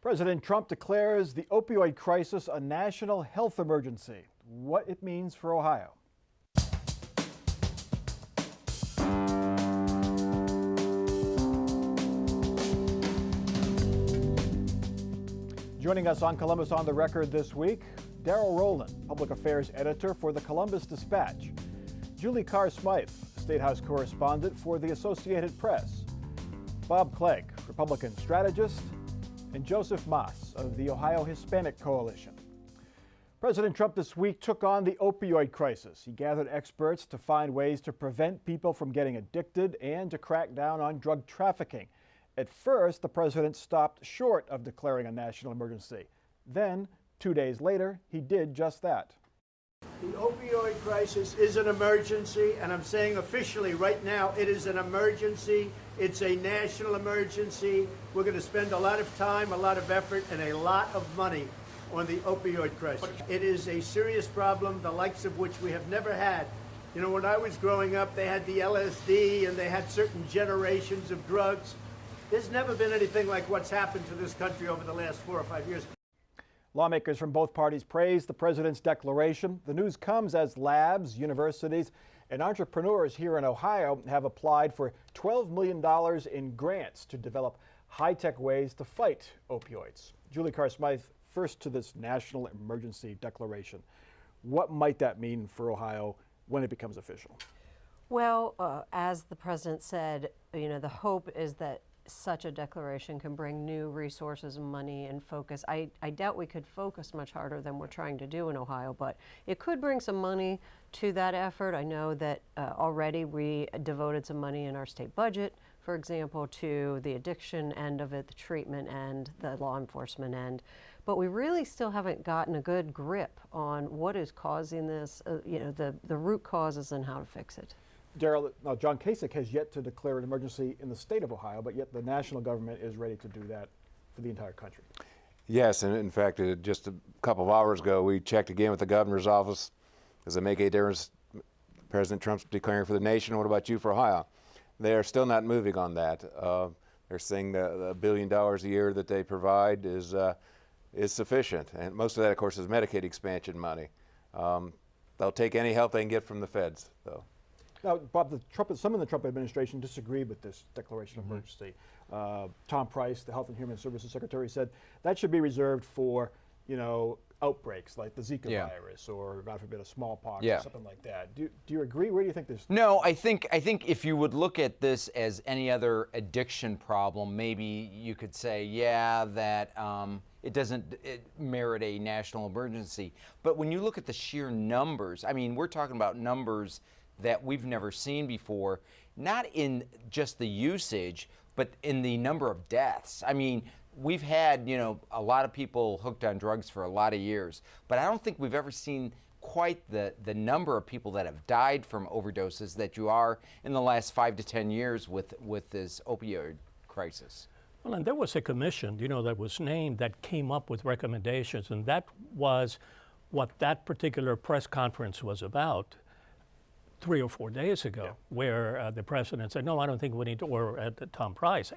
President Trump declares the opioid crisis a national health emergency. What it means for Ohio. Joining us on Columbus on the Record this week, Darrell Rowland, Public Affairs Editor for the Columbus Dispatch, Julie Carr-Smythe, State House Correspondent for the Associated Press, Bob Clegg, Republican Strategist, and Joseph Moss of the Ohio Hispanic Coalition. President Trump this week took on the opioid crisis. He gathered experts to find ways to prevent people from getting addicted and to crack down on drug trafficking. At first, the president stopped short of declaring a national emergency. Then, 2 days later, he did just that. The opioid crisis is an emergency, and I'm saying officially right now it is an emergency. It's a national emergency. We're going to spend a lot of time, a lot of effort, and a lot of money on the opioid crisis. It is a serious problem, the likes of which we have never had. You know, when I was growing up, they had the LSD and they had certain generations of drugs. There's never been anything like what's happened to this country over the last 4 or 5 years. Lawmakers from both parties praised the president's declaration. The news comes as labs, universities, and entrepreneurs here in Ohio have applied for $12 million in grants to develop high-tech ways to fight opioids. Julie Carr-Smythe, first to this national emergency declaration. What might that mean for Ohio when it becomes official? Well, as the president said, you know, the hope is that such a declaration can bring new resources and money and focus. I doubt we could focus much harder than we're trying to do in Ohio, but it could bring some money to that effort. I know that already we devoted some money in our state budget, for example, to the addiction end of it, the treatment end, the law enforcement end. But we really still haven't gotten a good grip on what is causing this, you know, the root causes and how to fix it. Darrell, now John Kasich has yet to declare an emergency in the state of Ohio, but yet the national government is ready to do that for the entire country. Yes, and in fact, just a couple of hours ago, we checked again with the governor's office. Does it make a difference? President Trump's declaring for the nation. What about you for Ohio? They are still not moving on that. They're saying the $1 billion a year that they provide is sufficient, and most of that, of course, is Medicaid expansion money. They'll take any help they can get from the feds, though. Now, Bob, some in the Trump administration disagreed with this declaration of emergency. Tom Price, the Health and Human Services Secretary, said that should be reserved for, you know, outbreaks like the Zika virus or, God forbid, a smallpox or something like that. Do you agree? Where do you think this? No, I think if you would look at this as any other addiction problem, maybe you could say, yeah, that it doesn't merit a national emergency. But when you look at the sheer numbers, I mean, we're talking about numbers that we've never seen before, not in just the usage, but in the number of deaths. I mean, we've had, you know, a lot of people hooked on drugs for a lot of years, but I don't think we've ever seen quite the number of people that have died from overdoses that you are in the last 5 to 10 years with this opioid crisis. Well, and there was a commission, you know, that was named that came up with recommendations, and that was what that particular press conference was about 3 or 4 days ago, where the president said, no, I don't think we need to, or Tom Price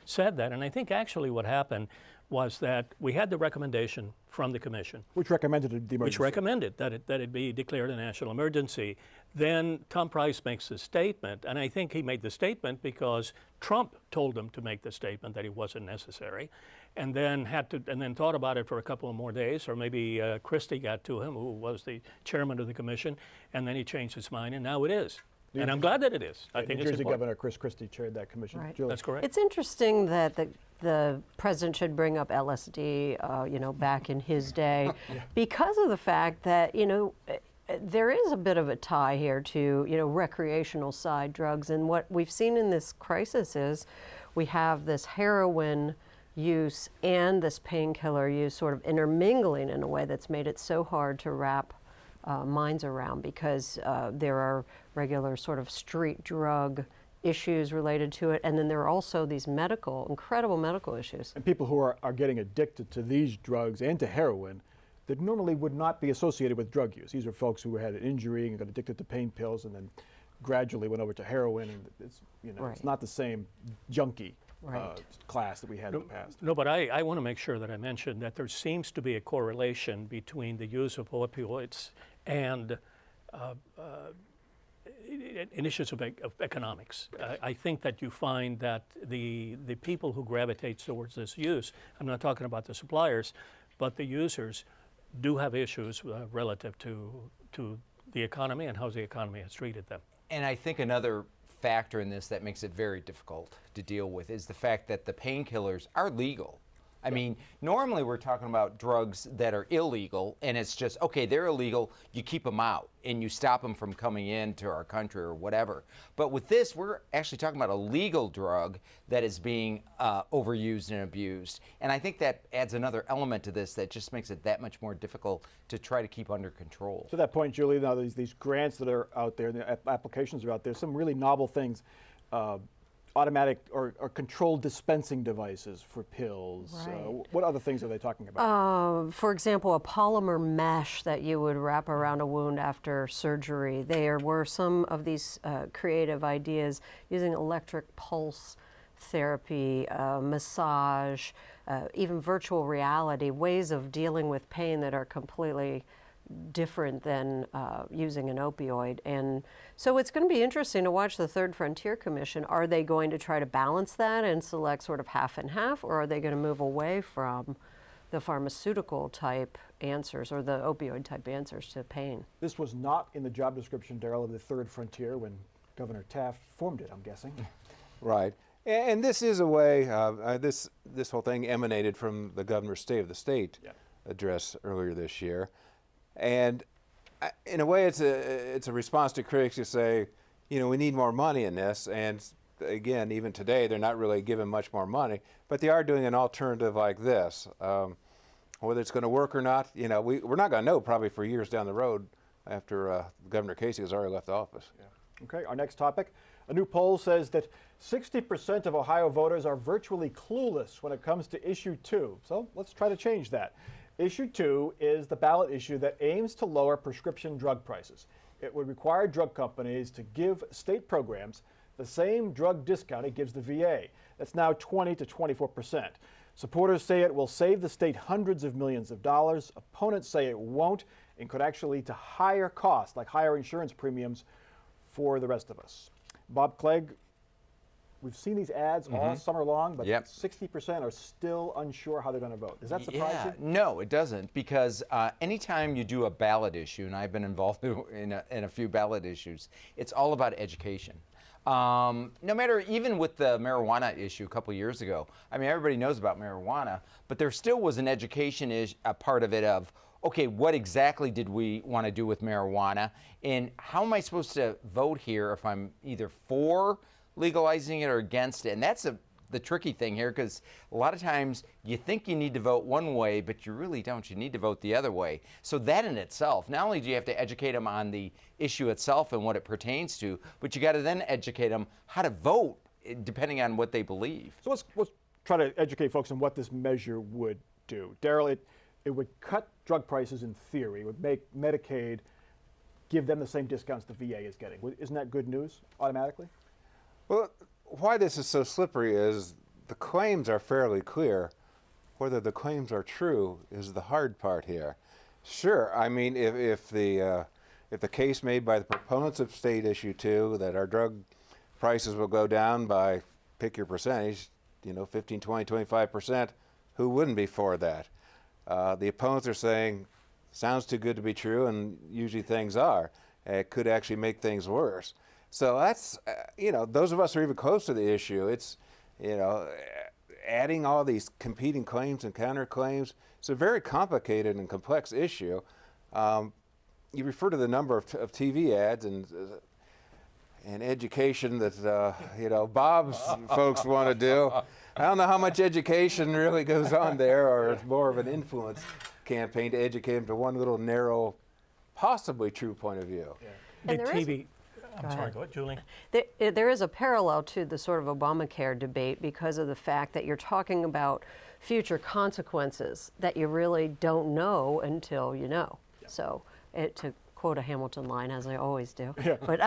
said that. And I think actually what happened was that we had the recommendation from the commission. Which recommended the emergency. Which recommended that it be declared a national emergency. Then Tom Price makes the statement, and I think he made the statement because Trump told him to make the statement that it wasn't necessary, and then thought about it for a couple of more days, or maybe Christie got to him, who was the chairman of the commission, and then he changed his mind, and now it is. And I'm glad that it is. I think New Jersey Governor Chris Christie chaired that commission. Right. Julie. That's correct. It's interesting that the president should bring up LSD, you know, back in his day, because of the fact that, you know, there is a bit of a tie here to, you know, recreational side drugs. And what we've seen in this crisis is we have this heroin use and this painkiller use sort of intermingling in a way that's made it so hard to wrap minds around, because there are regular sort of street drug issues related to it, and then there are also these incredible medical issues. And people who are getting addicted to these drugs and to heroin that normally would not be associated with drug use. These are folks who had an injury and got addicted to pain pills and then gradually went over to heroin, and it's, you know, it's not the same junkie Right. class that we had in the past. No, but I want to make sure that I mention that there seems to be a correlation between the use of opioids and issues of economics. I think that you find that the people who gravitate towards this use, I'm not talking about the suppliers, but the users do have issues relative to the economy and how the economy has treated them. And I think another factor in this that makes it very difficult to deal with is the fact that the painkillers are legal. I mean, normally we're talking about drugs that are illegal, and it's just, okay, they're illegal, you keep them out, and you stop them from coming into our country or whatever. But with this, we're actually talking about a legal drug that is being overused and abused. And I think that adds another element to this that just makes it that much more difficult to try to keep under control. To that point, Julie, now these grants that are out there, the applications are out there, some really novel things. Automatic or controlled dispensing devices for pills. Right. What other things are they talking about? For example, a polymer mesh that you would wrap around a wound after surgery. There were some of these creative ideas using electric pulse therapy, massage, even virtual reality, ways of dealing with pain that are completely different than using an opioid. And so it's going to be interesting to watch the Third Frontier Commission. Are they going to try to balance that and select sort of half and half, or are they going to move away from the pharmaceutical type answers or the opioid type answers to pain? This was not in the job description, Darrell, of the Third Frontier when Governor Taft formed it, I'm guessing. Right. And this is a way, this whole thing emanated from the governor's State of the State address earlier this year. And in a way, it's a response to critics who say, you know, we need more money in this. And again, even today, they're not really given much more money, but they are doing an alternative like this. Whether it's going to work or not, you know, we're not going to know probably for years down the road after Governor Casey has already left office. Yeah. Okay, our next topic. A new poll says that 60% of Ohio voters are virtually clueless when it comes to Issue 2. So let's try to change that. Issue 2 is the ballot issue that aims to lower prescription drug prices. It would require drug companies to give state programs the same drug discount it gives the VA. That's now 20 to 24%. Supporters say it will save the state hundreds of millions of dollars. Opponents say it won't and could actually lead to higher costs, like higher insurance premiums for the rest of us. Bob Clegg, we've seen these ads all summer long, but 60% are still unsure how they're going to vote. Does that surprise you? No, it doesn't, because anytime you do a ballot issue, and I've been involved in a few ballot issues, it's all about education. No matter, even with the marijuana issue a couple years ago, I mean, everybody knows about marijuana, but there still was an education a part of it of, okay, what exactly did we want to do with marijuana, and how am I supposed to vote here if I'm either for legalizing it or against it? And that's the tricky thing here, because a lot of times you think you need to vote one way, but you really don't. You need to vote the other way. So that in itself, not only do you have to educate them on the issue itself and what it pertains to, but you got to then educate them how to vote depending on what they believe. So let's try to educate folks on what this measure would do. Darrell, it would cut drug prices in theory. It would make Medicaid give them the same discounts the VA is getting. Isn't that good news automatically? Well, why this is so slippery is the claims are fairly clear. Whether the claims are true is the hard part here. Sure, I mean, if the case made by the proponents of State Issue 2 that our drug prices will go down by, pick your percentage, you know, 15, 20, 25%, who wouldn't be for that? The opponents are saying, sounds too good to be true, and usually things are. It could actually make things worse. So that's, you know, those of us who are even close to the issue, it's, you know, adding all these competing claims and counterclaims. It's a very complicated and complex issue. You refer to the number of TV ads and education that, you know, Bob's folks want to do. I don't know how much education really goes on there, or it's more of an influence campaign to educate them to one little narrow, possibly true point of view. The And there is TV. I'm sorry, go ahead, Julie. There is a parallel to the sort of Obamacare debate because of the fact that you're talking about future consequences that you really don't know until you know. Yeah. So, to quote a Hamilton line, as I always do, but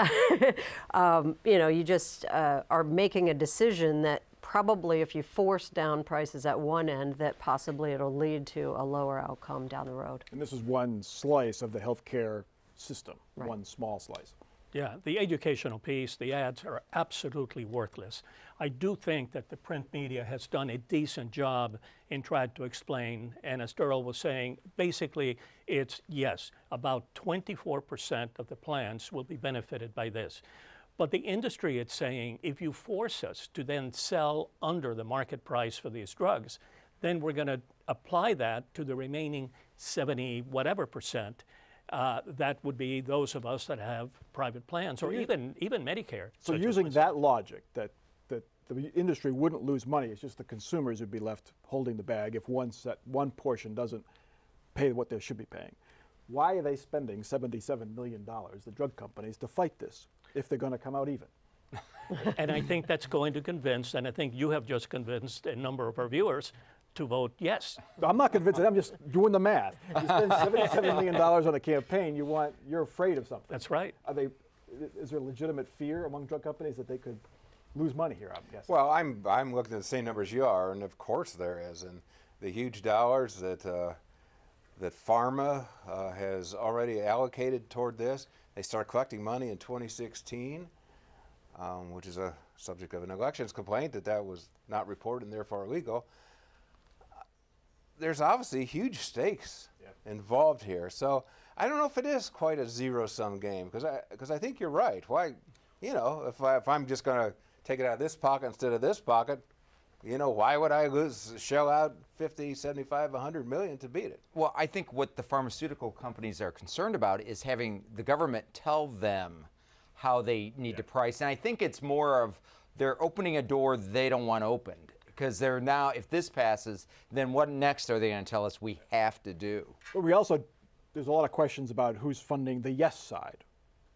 you know, you just are making a decision that probably if you force down prices at one end, that possibly it'll lead to a lower outcome down the road. And this is one slice of the healthcare system, Right. one small slice. Yeah, the educational piece, the ads are absolutely worthless. I do think that the print media has done a decent job in trying to explain, and as Daryl was saying, basically it's yes, about 24% of the plans will be benefited by this. But the industry is saying if you force us to then sell under the market price for these drugs, then we're going to apply that to the remaining 70 whatever percent. That would be those of us that have private plans, or even Medicare. So such as using myself. that logic, that the industry wouldn't lose money, it's just the consumers would be left holding the bag if one portion doesn't pay what they should be paying. Why are they spending $77 million, the drug companies, to fight this if they're going to come out even? And I think that's going to convince, and I think you have just convinced a number of our viewers to vote yes. I'm not convinced. I'm just doing the math. You spend $77 million on a campaign. You're afraid of something. That's right. Is there legitimate fear among drug companies that they could lose money here? I'm guessing. Well, I'm looking at the same numbers you are, and of course there is, and the huge dollars that pharma has already allocated toward this. They start collecting money in 2016, which is a subject of an elections complaint that was not reported and therefore illegal. There's obviously huge stakes involved here, so I don't know if it is quite a zero-sum game, because I think you're right. Why, if I'm just going to take it out of this pocket instead of this pocket, why would I shell out 50, 75, 100 million to beat it? Well, I think what the pharmaceutical companies are concerned about is having the government tell them how they need to price. And I think it's more of they're opening a door they don't want opened. Because they're now, if this passes, then what next are they going to tell us we have to do? But there's a lot of questions about who's funding the yes side.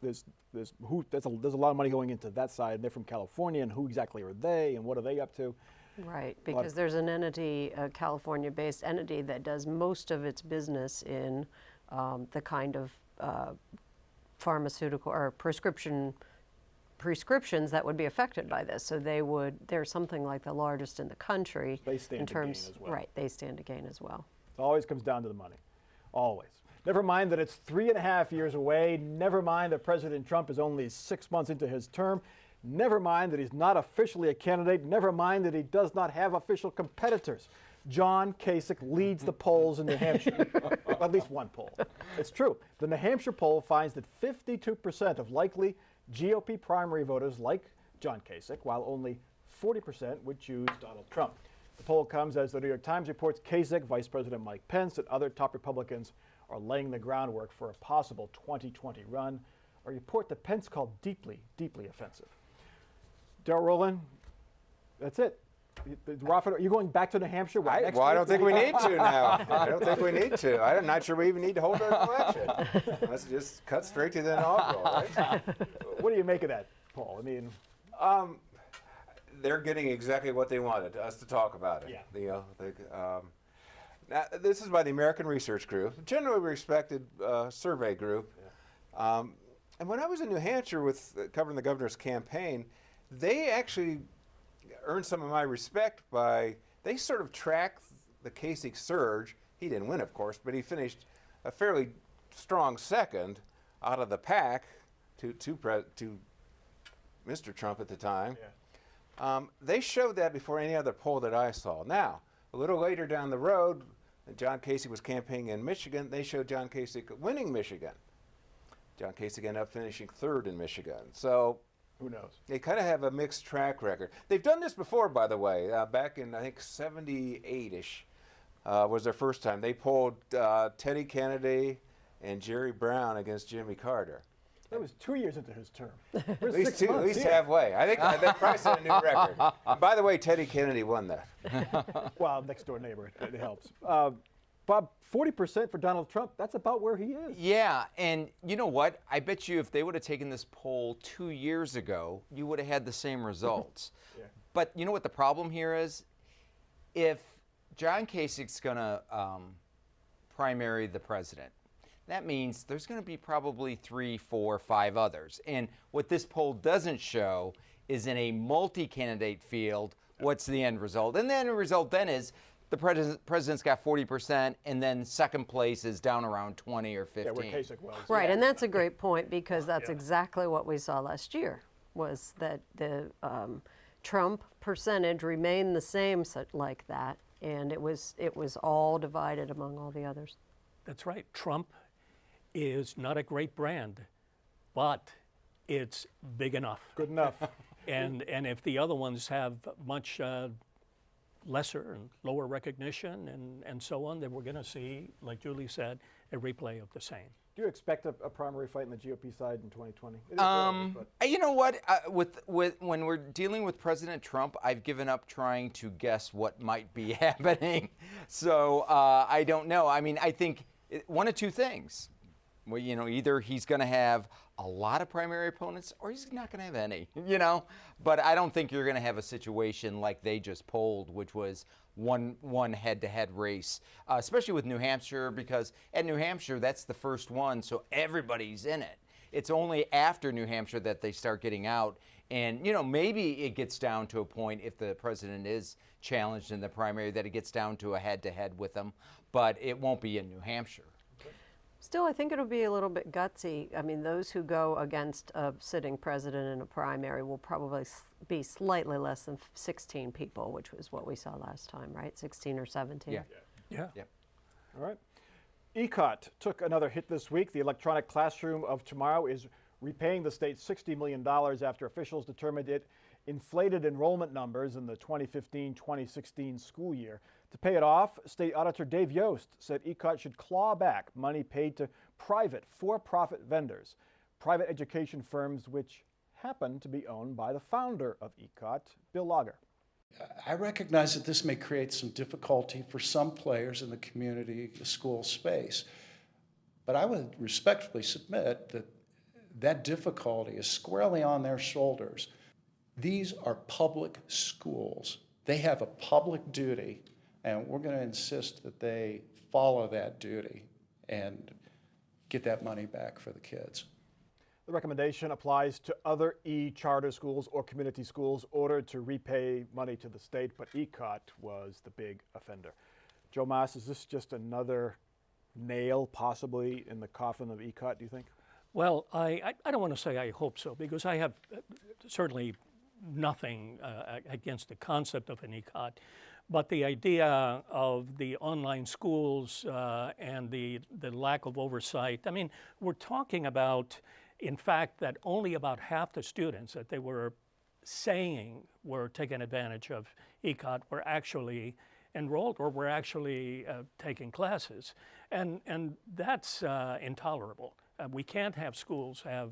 There's a lot of money going into that side, and they're from California, and who exactly are they, and what are they up to? Right, because there's an entity, a California-based entity that does most of its business in the kind of pharmaceutical or prescriptions that would be affected by this. So they're something like the largest in the country. They stand in to gain terms, as well. Right, they stand to gain as well. It always comes down to the money, always. Never mind that it's 3.5 years away. Never mind that President Trump is only 6 months into his term. Never mind that he's not officially a candidate. Never mind that he does not have official competitors. John Kasich leads the polls in New Hampshire, at least one poll. It's true. The New Hampshire poll finds that 52% of likely GOP primary voters like John Kasich, while only 40% would choose Donald Trump. The poll comes as the New York Times reports Kasich, Vice President Mike Pence, and other top Republicans are laying the groundwork for a possible 2020 run, a report that Pence called deeply, deeply offensive. Daryl Rowland, that's it. Are you going back to New Hampshire? Well, I don't think we need to now. I don't think we need to. I'm not sure we even need to hold an election. Let's just cut straight to the inaugural, right? What do you make of that, Paul? I mean, they're getting exactly what they wanted, us to talk about it. Yeah. Now, this is by the American Research Group, a generally respected survey group. Yeah. And when I was in New Hampshire covering the governor's campaign, they actually earned some of my respect they sort of tracked the Kasich surge. He didn't win, of course, but he finished a fairly strong second out of the pack to Mr. Trump at the time. Yeah. They showed that before any other poll that I saw. Now, a little later down the road, John Kasich was campaigning in Michigan. They showed John Kasich winning Michigan. John Kasich ended up finishing third in Michigan. So who knows? They kind of have a mixed track record. They've done this before, by the way. Back in, I think, 78-ish was their first time. They polled Teddy Kennedy and Jerry Brown against Jimmy Carter. That was 2 years into his term. At least halfway. I think they probably set a new record. And by the way, Teddy Kennedy won that. Well, next door neighbor, it helps. Bob, 40% for Donald Trump, that's about where he is. Yeah, and you know what? I bet you if they would have taken this poll 2 years ago, you would have had the same results. Yeah. But you know what the problem here is? If John Kasich's going to primary the president, that means there's going to be probably 3, 4, 5 others. And what this poll doesn't show is in a multi-candidate field what's the end result? And the end result then is the president's got 40%, and then second place is down around 20 or 15. Yeah, where Kasich was. Right, and that's a great point because that's exactly what we saw last year, was that the Trump percentage remained the same like that, and it was all divided among all the others. That's right. Trump is not a great brand, but it's big enough. Good enough. And if the other ones have much lesser and lower recognition and so on, then we're going to see, like Julie said, a replay of the same. Do you expect a primary fight in the GOP side in 2020? It is early, but You know what? With when we're dealing with President Trump, I've given up trying to guess what might be happening. So I don't know. I mean, I think one of two things. Well, you know, either he's going to have a lot of primary opponents or he's not going to have any, you know. But I don't think you're going to have a situation like they just polled, which was one head-to-head race, especially with New Hampshire, because at New Hampshire, that's the first one, so everybody's in it. It's only after New Hampshire that they start getting out. And, you know, maybe it gets down to a point, if the president is challenged in the primary, that it gets down to a head-to-head with them. But it won't be in New Hampshire. Still, I think it'll be a little bit gutsy. I mean, those who go against a sitting president in a primary will probably be slightly less than 16 people, which was what we saw last time, right? 16 or 17. Yeah. all right. ECOT took another hit this week. The electronic classroom of tomorrow is repaying the state $60 million after officials determined it inflated enrollment numbers in the 2015-2016 school year. To pay it off, State Auditor Dave Yost said ECOT should claw back money paid to private for-profit vendors, private education firms which happen to be owned by the founder of ECOT, Bill Lager. I recognize that this may create some difficulty for some players in the community school space, but I would respectfully submit that that difficulty is squarely on their shoulders. These are public schools. They have a public duty, and we're going to insist that they follow that duty and get that money back for the kids. The recommendation applies to other e-charter schools or community schools ordered to repay money to the state, but ECOT was the big offender. Joe Mas, is this just another nail possibly in the coffin of ECOT, do you think? Well, I don't want to say I hope so, because I have certainly nothing against the concept of an ECOT, but the idea of the online schools and the lack of oversight. I mean, we're talking about, in fact, that only about half the students that they were saying were taking advantage of ECOT were actually enrolled or were actually taking classes. And that's intolerable. We can't have schools have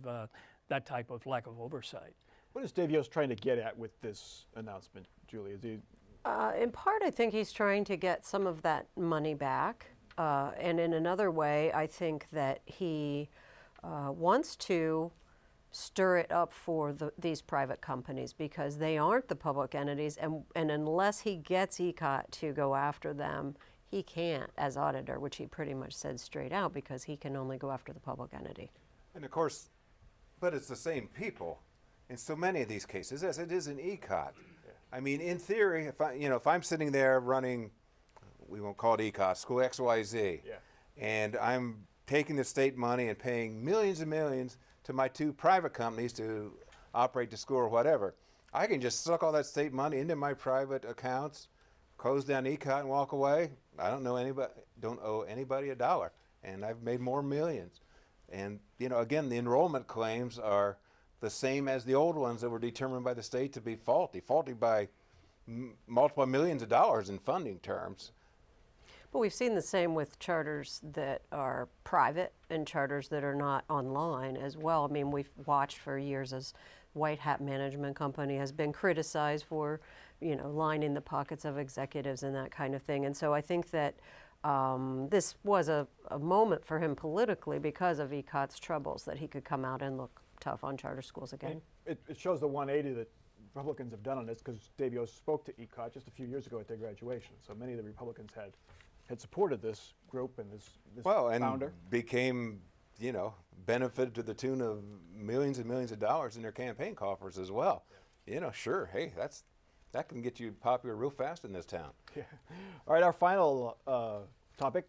that type of lack of oversight. What is Dave Yost trying to get at with this announcement, Julie? Is he... In part, I think he's trying to get some of that money back. And in another way, I think that he wants to stir it up for these private companies because they aren't the public entities. And unless he gets ECOT to go after them, he can't as auditor, which he pretty much said straight out, because he can only go after the public entity. And of course, but it's the same people in so many of these cases, as it is in ECOT. I mean, in theory, if I'm sitting there running, we won't call it ECOT, school XYZ, and I'm taking the state money and paying millions and millions to my two private companies to operate the school or whatever, I can just suck all that state money into my private accounts, close down ECOT and walk away. I don't owe anybody a dollar, and I've made more millions. And again, the enrollment claims are the same as the old ones that were determined by the state to be faulty by multiple millions of dollars in funding terms. But we've seen the same with charters that are private and charters that are not online as well. I mean, we've watched for years as White Hat Management Company has been criticized for, lining the pockets of executives and that kind of thing. And so I think that this was a moment for him politically because of ECOT's troubles, that he could come out and look tough on charter schools again. And it shows the 180 that Republicans have done on this, because Dave Yost spoke to ECOT just a few years ago at their graduation. So many of the Republicans had supported this group and this founder. And became, benefited to the tune of millions and millions of dollars in their campaign coffers as well. Sure, hey, That can get you popular real fast in this town. All right, our final topic.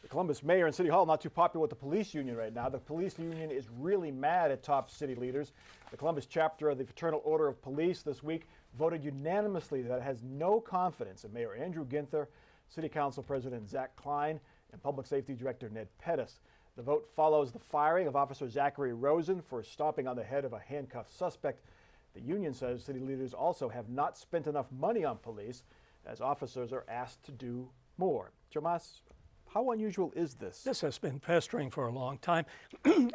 The Columbus mayor and City Hall not too popular with the police union right now. The police union is really mad at top city leaders. The Columbus chapter of the Fraternal Order of Police this week voted unanimously that it has no confidence in Mayor Andrew Ginther, City Council President Zach Klein, and Public Safety Director Ned Pettis. The vote follows the firing of Officer Zachary Rosen for stomping on the head of a handcuffed suspect. The union says city leaders also have not spent enough money on police, as officers are asked to do more. Jomas, how unusual is this? This has been festering for a long time.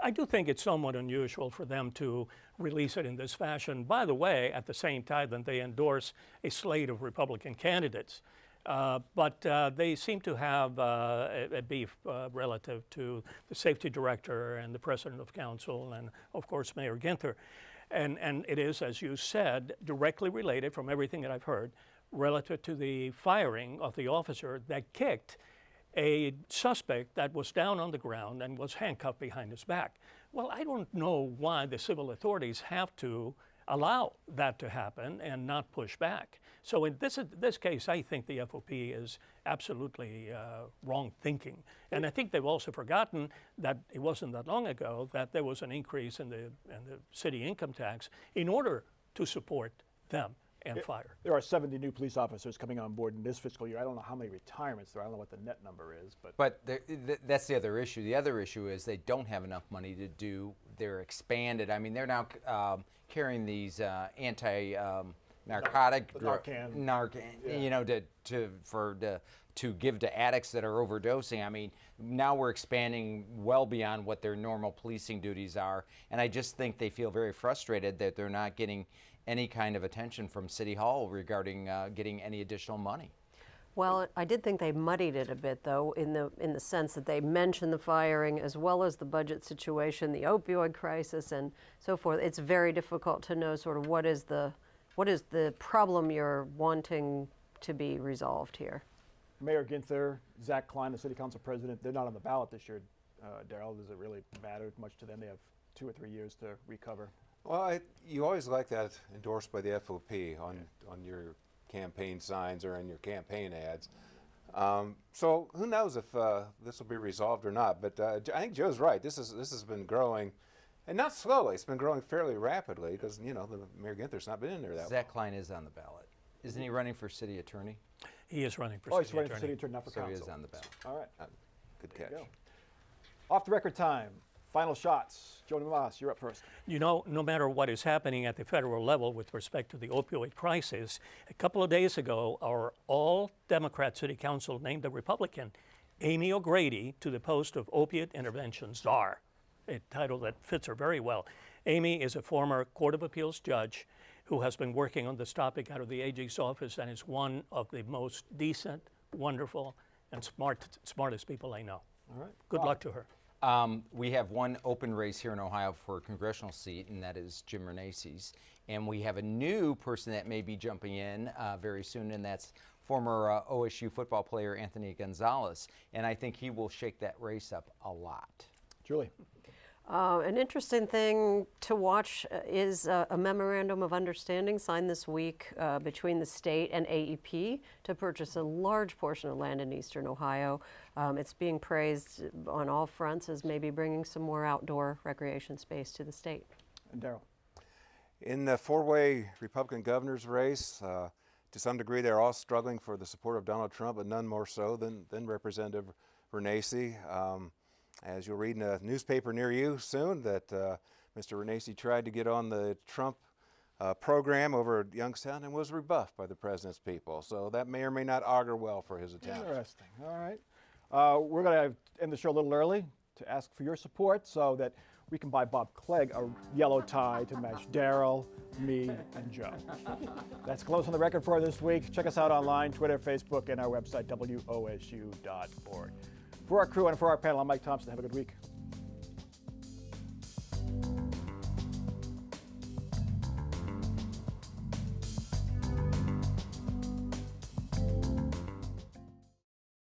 I do think it's somewhat unusual for them to release it in this fashion. By the way, at the same time that they endorse a slate of Republican candidates. But they seem to have a beef relative to the safety director and the president of council and, of course, Mayor Ginther. And it is, as you said, directly related from everything that I've heard relative to the firing of the officer that kicked a suspect that was down on the ground and was handcuffed behind his back. Well, I don't know why the civil authorities have to allow that to happen and not push back. So in this case, I think the FOP is absolutely wrong thinking. And I think they've also forgotten that it wasn't that long ago that there was an increase in the city income tax in order to support them and fire. There are 70 new police officers coming on board in this fiscal year. I don't know how many retirements there are. I don't know what the net number is. But that's the other issue. The other issue is they don't have enough money to do their expanded. I mean, they're now carrying these narcotic Narcan. Yeah. You know, to give to addicts that are overdosing. I mean, now we're expanding well beyond what their normal policing duties are, and I just think they feel very frustrated that they're not getting any kind of attention from City Hall regarding getting any additional money. Well, I did think they muddied it a bit, though, in the sense that they mentioned the firing as well as the budget situation, the opioid crisis, and so forth. It's very difficult to know sort of what is the problem you're wanting to be resolved here. Mayor Ginther, Zach Klein, the city council president, they're not on the ballot this year. Darrell, does it really matter much to them? They have 2 or 3 years to recover. Well, you always like that endorsed by the FOP on your campaign signs or in your campaign ads. So who knows if this will be resolved or not? But I think Joe's right. This has been growing, and not slowly. It's been growing fairly rapidly because the Mayor Ginther's not been in there that long. Zach Klein is on the ballot. Isn't he running for city attorney? He is running for city attorney. city attorney. He's running for city attorney, not for so council. he is on the ballot. All right. Good catch. Off the record time. Final shots. Joni Moss, you're up first. You know, no matter what is happening at the federal level with respect to the opioid crisis, a couple of days ago, our all-Democrat city council named a Republican, Amy O'Grady, to the post of opiate intervention czar, a title that fits her very well. Amy is a former Court of Appeals judge who has been working on this topic out of the AG's office and is one of the most decent, wonderful, and smartest people I know. All right. Good luck to her. We have one open race here in Ohio for a congressional seat, and that is Jim Renaces. And we have a new person that may be jumping in very soon, and that's former OSU football player Anthony Gonzalez. And I think he will shake that race up a lot. Julie. An interesting thing to watch is a memorandum of understanding signed this week between the state and AEP to purchase a large portion of land in eastern Ohio. It's being praised on all fronts as maybe bringing some more outdoor recreation space to the state. And Darrell. In the four-way Republican governor's race, to some degree they're all struggling for the support of Donald Trump, but none more so than Representative Renaces. As you'll read in a newspaper near you soon, that Mr. Renaces tried to get on the Trump program over at Youngstown and was rebuffed by the president's people. So that may or may not augur well for his attempt. Interesting. All right. We're going to end the show a little early to ask for your support so that we can buy Bob Clegg a yellow tie to match Darrell, me, and Joe. That's close on the record for this week. Check us out online, Twitter, Facebook, and our website, WOSU.org. For our crew and for our panel, I'm Mike Thompson. Have a good week.